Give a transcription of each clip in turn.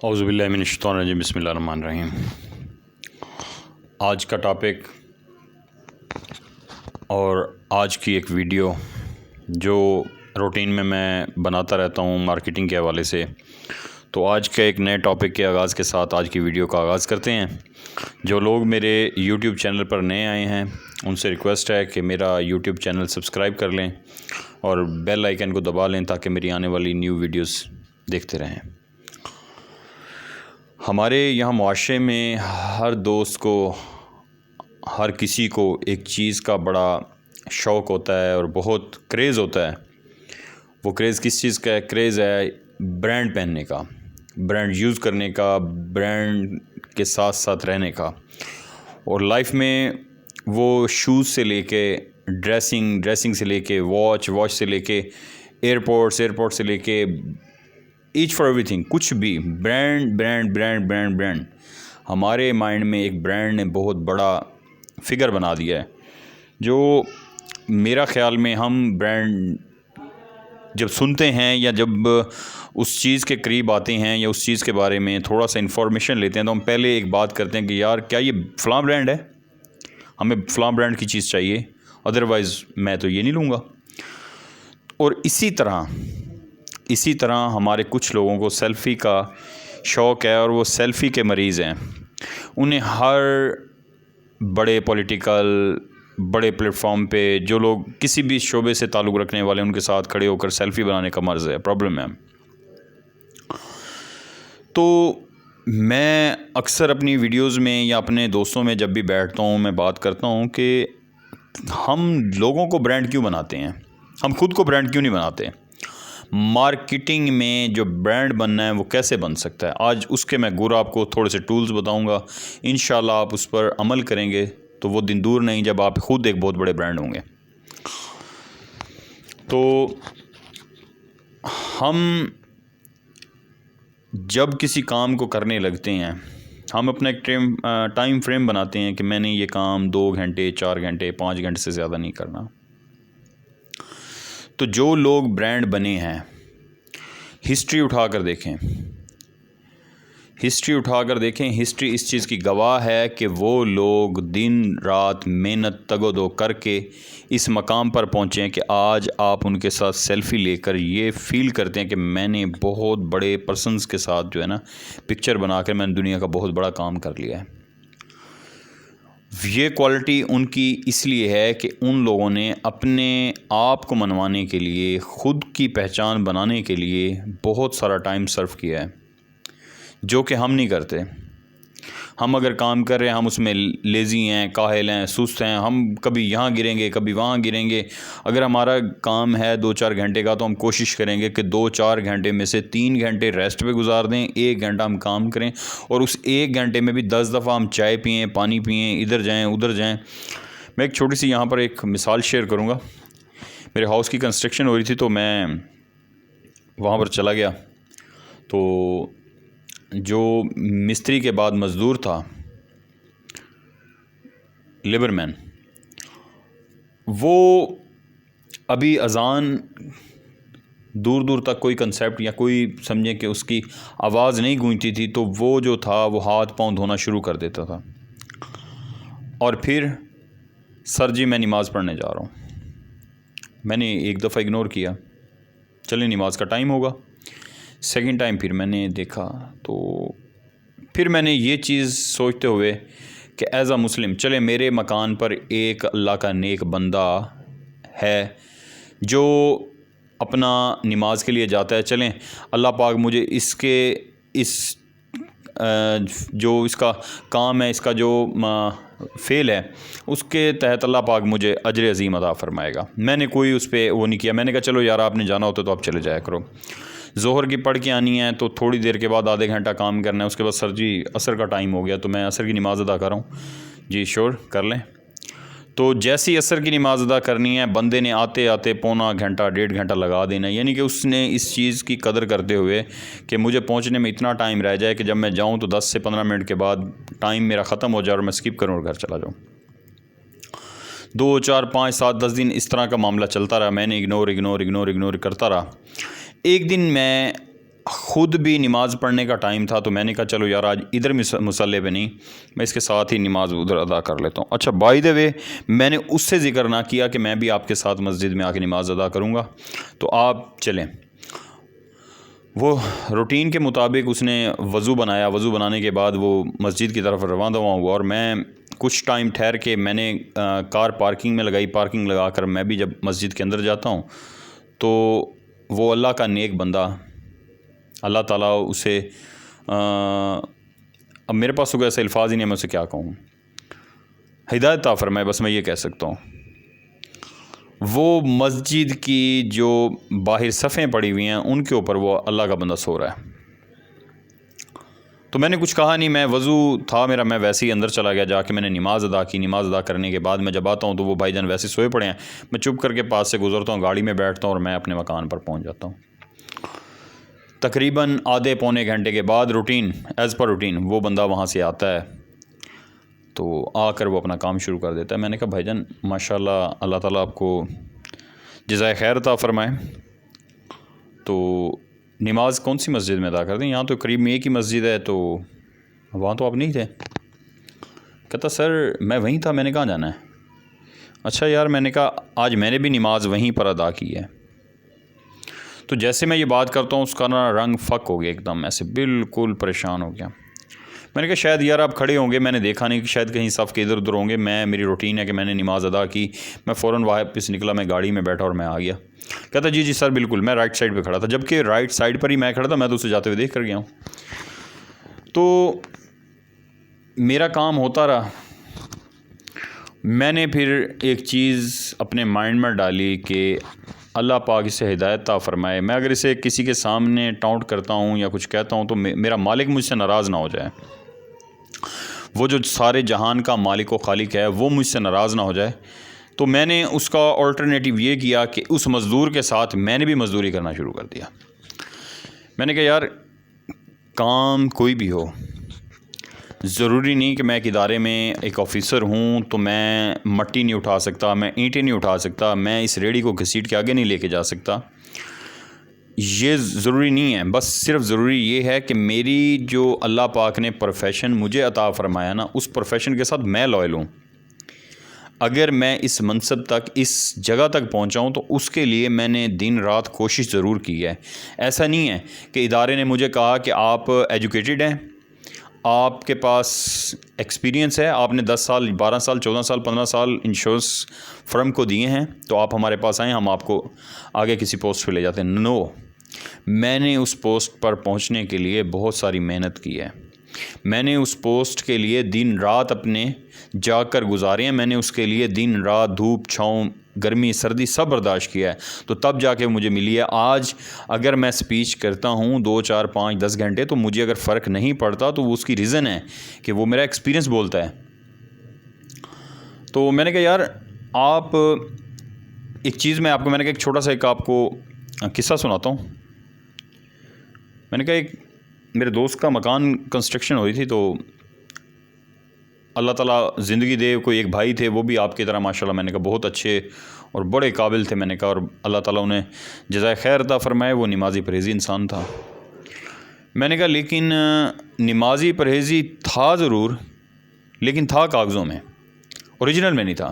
اعوذ باللہ من الشیطان الرجیم، بسم اللہ الرحمن الرحیم۔ آج کا ٹاپک اور آج کی ایک ویڈیو جو روٹین میں بناتا رہتا ہوں مارکیٹنگ کے حوالے سے، تو آج کے ایک نئے ٹاپک کے آغاز کے ساتھ آج کی ویڈیو کا آغاز کرتے ہیں۔ جو لوگ میرے یوٹیوب چینل پر نئے آئے ہیں ان سے ریکویسٹ ہے کہ میرا یوٹیوب چینل سبسکرائب کر لیں اور بیل آئیکن کو دبا لیں تاکہ میری آنے والی نیو ویڈیوز دیکھتے رہیں۔ ہمارے یہاں معاشرے میں ہر دوست کو، ہر کسی کو ایک چیز کا بڑا شوق ہوتا ہے اور بہت کریز ہوتا ہے۔ وہ کریز کس چیز کا ہے؟ کریز ہے برانڈ پہننے کا، برانڈ یوز کرنے کا، برانڈ کے ساتھ ساتھ رہنے کا۔ اور لائف میں وہ شوز سے لے کے ڈریسنگ سے لے کے واچ سے لے کے ایئرپورٹ سے لے کے ایچ فار ایوری تھنگ، کچھ بھی برانڈ ہمارے مائنڈ میں ایک برانڈ نے بہت بڑا فگر بنا دیا ہے، جو میرا خیال میں ہم برانڈ جب سنتے ہیں یا جب اس چیز کے قریب آتے ہیں یا اس چیز کے بارے میں تھوڑا سا انفارمیشن لیتے ہیں تو ہم پہلے ایک بات کرتے ہیں کہ یار کیا یہ فلاں برانڈ ہے، ہمیں فلاں برانڈ کی چیز چاہیے، ادروائز میں تو یہ نہیں لوں گا۔ اور اسی طرح ہمارے کچھ لوگوں کو سیلفی کا شوق ہے اور وہ سیلفی کے مریض ہیں۔ انہیں ہر بڑے پولیٹیکل بڑے پلیٹ فارم پہ جو لوگ کسی بھی شعبے سے تعلق رکھنے والے ان کے ساتھ کھڑے ہو کر سیلفی بنانے کا مرض ہے، پرابلم ہے۔ تو میں اکثر اپنی ویڈیوز میں یا اپنے دوستوں میں جب بھی بیٹھتا ہوں میں بات کرتا ہوں کہ ہم لوگوں کو برانڈ کیوں بناتے ہیں، ہم خود کو برانڈ کیوں نہیں بناتے۔ مارکیٹنگ میں جو برانڈ بننا ہے وہ کیسے بن سکتا ہے، آج اس کے میں گورا آپ کو تھوڑے سے ٹولز بتاؤں گا۔ انشاءاللہ آپ اس پر عمل کریں گے تو وہ دن دور نہیں جب آپ خود ایک بہت بڑے برانڈ ہوں گے۔ تو ہم جب کسی کام کو کرنے لگتے ہیں ہم اپنا ایک ٹائم فریم بناتے ہیں کہ میں نے یہ کام 2 گھنٹے 4 گھنٹے 5 گھنٹے سے زیادہ نہیں کرنا۔ تو جو لوگ برانڈ بنے ہیں ہسٹری اٹھا کر دیکھیں، ہسٹری اس چیز کی گواہ ہے کہ وہ لوگ دن رات محنت تگ و دو کر کے اس مقام پر پہنچے ہیں کہ آج آپ ان کے ساتھ سیلفی لے کر یہ فیل کرتے ہیں کہ میں نے بہت بڑے پرسنز کے ساتھ جو ہے نا پکچر بنا کر میں نے دنیا کا بہت بڑا کام کر لیا ہے۔ یہ کوالٹی ان کی اس لیے ہے کہ ان لوگوں نے اپنے آپ کو منوانے کے لیے، خود کی پہچان بنانے کے لیے بہت سارا ٹائم صرف کیا ہے، جو کہ ہم نہیں کرتے۔ ہم اگر کام کر رہے ہیں ہم اس میں لیزی ہیں، کاہل ہیں، سست ہیں، ہم کبھی یہاں گریں گے کبھی وہاں گریں گے۔ اگر ہمارا کام ہے 2-4 گھنٹے کا تو ہم کوشش کریں گے کہ 2-4 گھنٹے میں سے 3 گھنٹے ریسٹ پہ گزار دیں، 1 گھنٹہ ہم کام کریں، اور اس 1 گھنٹے میں بھی 10 دفعہ ہم چائے پئیں، پانی پئیں، ادھر جائیں ادھر جائیں۔ میں ایک چھوٹی سی یہاں پر ایک مثال شیئر کروں گا۔ میرے ہاؤس کی کنسٹرکشن ہو رہی تھی تو میں وہاں پر چلا گیا، تو جو مستری کے بعد مزدور تھا، لیبر مین، وہ ابھی اذان دور دور تک کوئی کنسیپٹ یا کوئی سمجھیں کہ اس کی آواز نہیں گونجتی تھی تو وہ جو تھا وہ ہاتھ پاؤں دھونا شروع کر دیتا تھا، اور پھر سر جی میں نماز پڑھنے جا رہا ہوں۔ میں نے ایک دفعہ اگنور کیا، چلیں نماز کا ٹائم ہوگا۔ سیکنڈ ٹائم پھر میں نے دیکھا، تو پھر میں نے یہ چیز سوچتے ہوئے کہ ایز اے مسلم چلے میرے مکان پر ایک اللہ کا نیک بندہ ہے جو اپنا نماز کے لیے جاتا ہے، چلیں اللہ پاک مجھے جو اس کا کام ہے، اس کا جو فعل ہے، اس کے تحت اللہ پاک مجھے اجر عظیم عطا فرمائے گا۔ میں نے کوئی اس پہ وہ نہیں کیا، میں نے کہا چلو یار آپ نے جانا ہوتا تو آپ چلے جایا کرو۔ ظہر کی پڑھ کے آنی ہے تو تھوڑی دیر کے بعد آدھے گھنٹہ کام کرنا ہے، اس کے بعد سر جی عصر کا ٹائم ہو گیا تو میں عصر کی نماز ادا کر رہا ہوں، جی شور کر لیں۔ تو جیسی عصر کی نماز ادا کرنی ہے بندے نے آتے آتے پونا گھنٹہ 1.5 گھنٹہ لگا دینا، یعنی کہ اس نے اس چیز کی قدر کرتے ہوئے کہ مجھے پہنچنے میں اتنا ٹائم رہ جائے کہ جب میں جاؤں تو 10 سے 15 منٹ کے بعد ٹائم میرا ختم ہو جائے اور میں اسکپ کروں اور گھر چلا جاؤں۔ 2 4 5 7 10 دن اس طرح کا معاملہ چلتا رہا، میں نے اگنور کرتا رہا۔ ایک دن میں خود بھی نماز پڑھنے کا ٹائم تھا تو میں نے کہا چلو یار آج ادھر مصلی پہ نہیں، میں اس کے ساتھ ہی نماز ادھر ادا کر لیتا ہوں۔ اچھا بائی دا وے میں نے اس سے ذکر نہ کیا کہ میں بھی آپ کے ساتھ مسجد میں آ کے نماز ادا کروں گا، تو آپ چلیں۔ وہ روٹین کے مطابق اس نے وضو بنایا، وضو بنانے کے بعد وہ مسجد کی طرف روانہ ہوا، اور میں کچھ ٹائم ٹھہر کے میں نے کار پارکنگ میں لگائی، پارکنگ لگا کر میں بھی جب مسجد کے اندر جاتا ہوں تو وہ اللہ کا نیک بندہ، اللہ تعالیٰ اسے اب میرے پاس تو کوئی ایسے الفاظ ہی نہیں، میں اسے کیا کہوں، ہدایت عطا فرمائے، بس میں یہ کہہ سکتا ہوں۔ وہ مسجد کی جو باہر صفیں پڑی ہوئی ہیں ان کے اوپر وہ اللہ کا بندہ سو رہا ہے، تو میں نے کچھ کہا نہیں، میں وضو تھا میرا، میں ویسے ہی اندر چلا گیا، جا کے میں نے نماز ادا کی۔ نماز ادا کرنے کے بعد میں جب آتا ہوں تو وہ بھائی جان ویسے سوئے پڑے ہیں، میں چپ کر کے پاس سے گزرتا ہوں، گاڑی میں بیٹھتا ہوں اور میں اپنے مکان پر پہنچ جاتا ہوں۔ تقریباً آدھے پونے گھنٹے کے بعد روٹین ایز پر روٹین وہ بندہ وہاں سے آتا ہے، تو آ کر وہ اپنا کام شروع کر دیتا ہے۔ میں نے کہا بھائی جان ماشاءاللہ اللہ تعالیٰ آپ کو جزائے خیر عطا فرمائے، تو نماز کون سی مسجد میں ادا کر دیں؟ یہاں تو قریب میں ایک ہی مسجد ہے، تو وہاں تو آپ نہیں تھے؟ کہتا سر میں وہیں تھا، میں نے کہاں جانا ہے؟ اچھا یار، میں نے کہا آج میں نے بھی نماز وہیں پر ادا کی ہے۔ تو جیسے میں یہ بات کرتا ہوں اس کا نا رنگ فک ہو گیا، ایک دم ایسے بالکل پریشان ہو گیا۔ میں نے کہا شاید یار آپ کھڑے ہوں گے، میں نے دیکھا نہیں کہ شاید کہیں صف کے ادھر ادھر ہوں گے، میری روٹین ہے کہ میں نے نماز ادا کی، میں فوراً واپس نکلا، میں گاڑی میں بیٹھا اور میں آ گیا۔ کہتا جی جی سر بالکل، میں رائٹ سائڈ پہ کھڑا تھا، جبکہ رائٹ سائڈ پر ہی میں کھڑا تھا، میں تو اسے جاتے ہوئے دیکھ کر گیا ہوں۔ تو میرا کام ہوتا رہا، میں نے پھر ایک چیز اپنے مائنڈ میں ڈالی کہ اللہ پاک اسے ہدایت عطا فرمائے، میں اگر اسے کسی کے سامنے ٹاؤنٹ کرتا ہوں یا کچھ کہتا ہوں تو میرا مالک مجھ سے ناراض نہ ہو جائے، وہ جو سارے جہان کا مالک و خالق ہے وہ مجھ سے ناراض نہ ہو جائے۔ تو میں نے اس کا آلٹرنیٹیو یہ کیا کہ اس مزدور کے ساتھ میں نے بھی مزدوری کرنا شروع کر دیا۔ میں نے کہا یار کام کوئی بھی ہو، ضروری نہیں کہ میں ایک ادارے میں ایک آفیسر ہوں تو میں مٹی نہیں اٹھا سکتا، میں اینٹیں نہیں اٹھا سکتا، میں اس ریڑھی کو گھسیٹ کے آگے نہیں لے کے جا سکتا، یہ ضروری نہیں ہے۔ بس صرف ضروری یہ ہے کہ میری جو اللہ پاک نے پروفیشن مجھے عطا فرمایا نا، اس پروفیشن کے ساتھ میں لائل ہوں۔ اگر میں اس منصب تک، اس جگہ تک پہنچا ہوں تو اس کے لیے میں نے دن رات کوشش ضرور کی ہے۔ ایسا نہیں ہے کہ ادارے نے مجھے کہا کہ آپ ایجوکیٹڈ ہیں، آپ کے پاس ایکسپیرینس ہے، آپ نے 10 سال 12 سال 14 سال 15 سال انشورنس فرم کو دیے ہیں تو آپ ہمارے پاس آئیں، ہم آپ کو آگے کسی پوسٹ پہ لے جاتے ہیں۔ نو، میں نے اس پوسٹ پر پہنچنے کے لیے بہت ساری محنت کی ہے، میں نے اس پوسٹ کے لیے دن رات اپنے جا کر گزارے ہیں، میں نے اس کے لیے دن رات دھوپ چھاؤں گرمی سردی سب برداشت کیا ہے، تو تب جا کے مجھے ملی ہے۔ آج اگر میں سپیچ کرتا ہوں 2 4 5 10 گھنٹے تو مجھے اگر فرق نہیں پڑتا تو وہ اس کی ریزن ہے کہ وہ میرا ایکسپیرینس بولتا ہے۔ تو میں نے کہا یار آپ ایک چیز میں آپ کو، میں نے کہا ایک چھوٹا سا ایک آپ کو قصہ سناتا ہوں۔ میں نے کہا ایک میرے دوست کا مکان کنسٹرکشن ہو رہی تھی، تو اللہ تعالیٰ زندگی دے، کوئی ایک بھائی تھے وہ بھی آپ کی طرح ماشاءاللہ، میں نے کہا بہت اچھے اور بڑے قابل تھے، میں نے کہا، اور اللہ تعالیٰ انہیں جزائے خیر عطا فرمائے، وہ نمازی پرہیزی انسان تھا۔ میں نے کہا لیکن نمازی پرہیزی تھا ضرور، لیکن تھا کاغذوں میں، اوریجنل میں نہیں تھا۔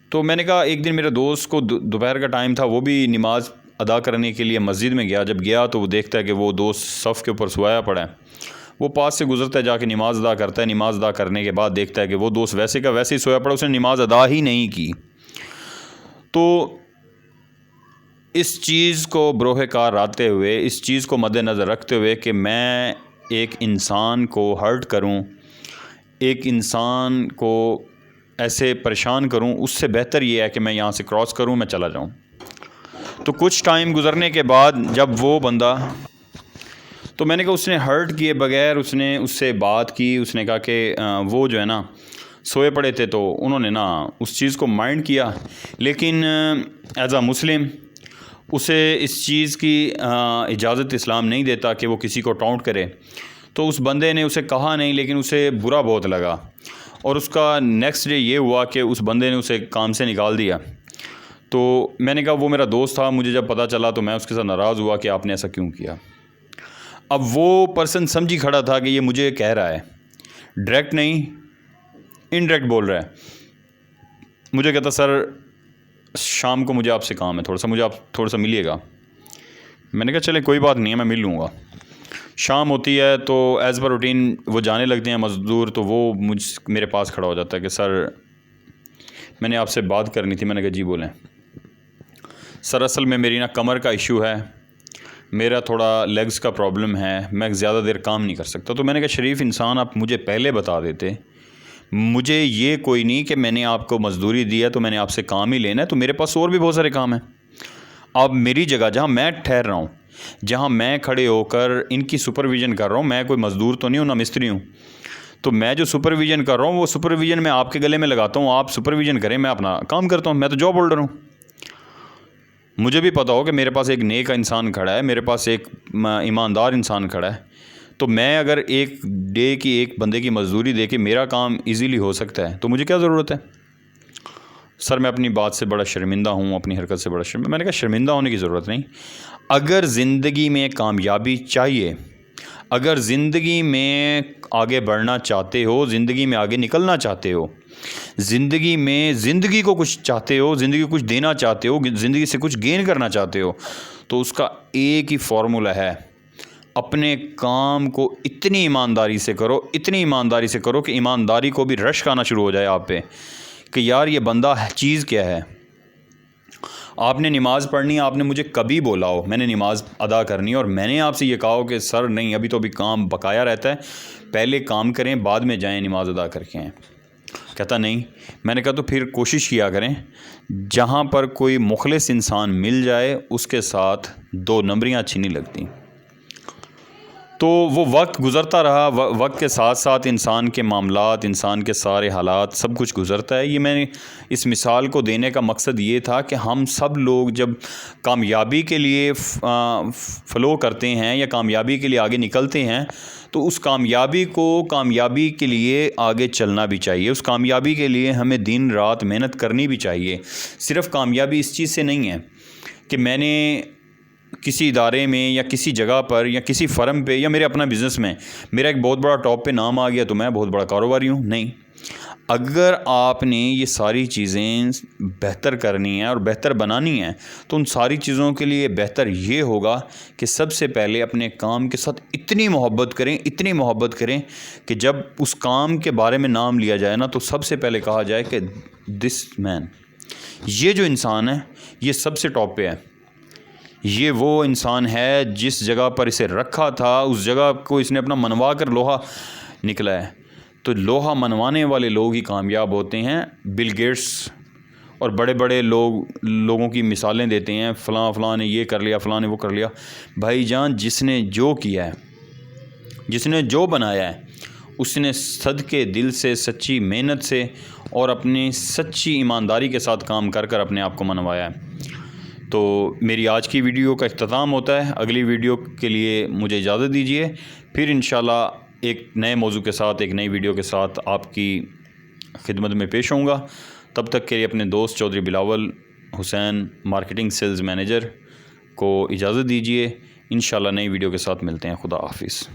تو میں نے کہا ایک دن میرے دوست کو دوپہر کا ٹائم تھا، وہ بھی نماز ادا کرنے کے لیے مسجد میں گیا، جب گیا تو وہ دیکھتا ہے کہ وہ دوست صف کے اوپر سوایا پڑا ہے، وہ پاس سے گزرتا ہے، جا کے نماز ادا کرتا ہے، نماز ادا کرنے کے بعد دیکھتا ہے کہ وہ دوست ویسے کا ویسے ہی سویا پڑا، اس نے نماز ادا ہی نہیں کی۔ تو اس چیز کو بروہ کار آتے ہوئے، اس چیز کو مد نظر رکھتے ہوئے کہ میں ایک انسان کو ہرٹ کروں، ایک انسان کو ایسے پریشان کروں، اس سے بہتر یہ ہے کہ میں یہاں سے کراس کروں، میں چلا جاؤں۔ تو کچھ ٹائم گزرنے کے بعد جب وہ بندہ، تو میں نے کہا اس نے ہرٹ کیے بغیر اس نے اس سے بات کی، اس نے کہا کہ وہ جو ہے نا سوئے پڑے تھے، تو انہوں نے نا اس چیز کو مائنڈ کیا، لیکن ایز اے مسلم اسے اس چیز کی اجازت اسلام نہیں دیتا کہ وہ کسی کو ٹاؤنٹ کرے۔ تو اس بندے نے اسے کہا نہیں، لیکن اسے برا بہت لگا، اور اس کا نیکسٹ ڈے یہ ہوا کہ اس بندے نے اسے کام سے نکال دیا۔ تو میں نے کہا وہ میرا دوست تھا، مجھے جب پتہ چلا تو میں اس کے ساتھ ناراض ہوا کہ آپ نے ایسا کیوں کیا۔ اب وہ پرسن سمجھی کھڑا تھا کہ یہ مجھے کہہ رہا ہے، ڈائریکٹ نہیں انڈائریکٹ بول رہا ہے۔ مجھے کہتا سر شام کو مجھے آپ سے کام ہے، تھوڑا سا مجھے آپ تھوڑا سا ملیے گا۔ میں نے کہا چلے کوئی بات نہیں ہے، میں مل لوں گا۔ شام ہوتی ہے تو ایز پر روٹین وہ جانے لگتے ہیں مزدور، تو وہ میرے پاس کھڑا ہو جاتا ہے کہ سر میں نے آپ سے بات کرنی تھی۔ میں نے کہا جی بولیں۔ سر اصل میں میری نا کمر کا ایشو ہے، میرا تھوڑا لیگز کا پرابلم ہے، میں زیادہ دیر کام نہیں کر سکتا۔ تو میں نے کہا شریف انسان آپ مجھے پہلے بتا دیتے، مجھے یہ کوئی نہیں کہ میں نے آپ کو مزدوری دی ہے تو میں نے آپ سے کام ہی لینا ہے، تو میرے پاس اور بھی بہت سارے کام ہیں۔ آپ میری جگہ جہاں میں ٹھہر رہا ہوں، جہاں میں کھڑے ہو کر ان کی سپرویژن کر رہا ہوں، میں کوئی مزدور تو نہیں ہوں، نہ مستری ہوں، تو میں جو سپرویژن کر رہا ہوں وہ سپرویژن میں آپ کے گلے میں لگاتا ہوں، آپ سپرویژن کریں، میں اپنا کام کرتا ہوں، میں تو جاب ہولڈر ہوں۔ مجھے بھی پتہ ہو کہ میرے پاس ایک نیک انسان کھڑا ہے، میرے پاس ایک ایماندار انسان کھڑا ہے، تو میں اگر ایک ڈے کی ایک بندے کی مزدوری دے کے میرا کام ایزیلی ہو سکتا ہے تو مجھے کیا ضرورت ہے؟ سر میں اپنی بات سے بڑا شرمندہ ہوں، اپنی حرکت سے بڑا شرمندہ۔ میں نے کہا شرمندہ ہونے کی ضرورت نہیں، اگر زندگی میں کامیابی چاہیے، اگر زندگی میں آگے بڑھنا چاہتے ہو، زندگی میں آگے نکلنا چاہتے ہو، زندگی میں زندگی کو کچھ چاہتے ہو، زندگی کو کچھ دینا چاہتے ہو، زندگی سے کچھ گین کرنا چاہتے ہو، تو اس کا ایک ہی فارمولہ ہے، اپنے کام کو اتنی ایمانداری سے کرو، اتنی ایمانداری سے کرو کہ ایمانداری کو بھی رشک آنا شروع ہو جائے آپ پہ کہ یار یہ بندہ چیز کیا ہے۔ آپ نے نماز پڑھنی ہے، آپ نے مجھے کبھی بولا ہو میں نے نماز ادا کرنی ہے اور میں نے آپ سے یہ کہا ہو کہ سر نہیں ابھی تو ابھی کام بقایا رہتا ہے، پہلے کام کریں بعد میں جائیں نماز ادا کر کے آئیں۔ کہتا نہیں۔ میں نے کہا تو پھر کوشش کیا کریں جہاں پر کوئی مخلص انسان مل جائے اس کے ساتھ دو نمبریاں اچھی نہیں لگتی۔ تو وہ وقت گزرتا رہا، وقت کے ساتھ ساتھ انسان کے معاملات، انسان کے سارے حالات سب کچھ گزرتا ہے۔ یہ میں نے اس مثال کو دینے کا مقصد یہ تھا کہ ہم سب لوگ جب کامیابی کے لیے فلو کرتے ہیں یا کامیابی کے لیے آگے نکلتے ہیں تو اس کامیابی کے لیے آگے چلنا بھی چاہیے، اس کامیابی کے لیے ہمیں دن رات محنت کرنی بھی چاہیے۔ صرف کامیابی اس چیز سے نہیں ہے کہ میں نے کسی ادارے میں یا کسی جگہ پر یا کسی فرم پہ یا میرے اپنا بزنس میں میرا ایک بہت بڑا ٹاپ پہ نام آ گیا تو میں بہت بڑا کاروباری ہوں، نہیں۔ اگر آپ نے یہ ساری چیزیں بہتر کرنی ہیں اور بہتر بنانی ہیں تو ان ساری چیزوں کے لیے بہتر یہ ہوگا کہ سب سے پہلے اپنے کام کے ساتھ اتنی محبت کریں کہ جب اس کام کے بارے میں نام لیا جائے نا تو سب سے پہلے کہا جائے کہ دس مین، یہ جو انسان ہے یہ سب سے ٹاپ پہ ہے، یہ وہ انسان ہے جس جگہ پر اسے رکھا تھا اس جگہ کو اس نے اپنا منوا کر لوہا نکلا ہے۔ تو لوہا منوانے والے لوگ ہی کامیاب ہوتے ہیں۔ بل گیٹس اور بڑے بڑے لوگوں کی مثالیں دیتے ہیں، فلاں نے یہ کر لیا، فلاں نے وہ کر لیا۔ بھائی جان جس نے جو کیا ہے، جس نے جو بنایا ہے، اس نے صدقے دل سے، سچی محنت سے اور اپنی سچی ایمانداری کے ساتھ کام کر کر اپنے آپ کو منوایا ہے۔ تو میری آج کی ویڈیو کا اختتام ہوتا ہے، اگلی ویڈیو کے لیے مجھے اجازت دیجیے، پھر انشاءاللہ ایک نئے موضوع کے ساتھ، ایک نئی ویڈیو کے ساتھ آپ کی خدمت میں پیش ہوں گا۔ تب تک کے لیے اپنے دوست چودھری بلاول حسین مارکیٹنگ سیلز مینیجر کو اجازت دیجیے، انشاءاللہ نئی ویڈیو کے ساتھ ملتے ہیں۔ خدا حافظ۔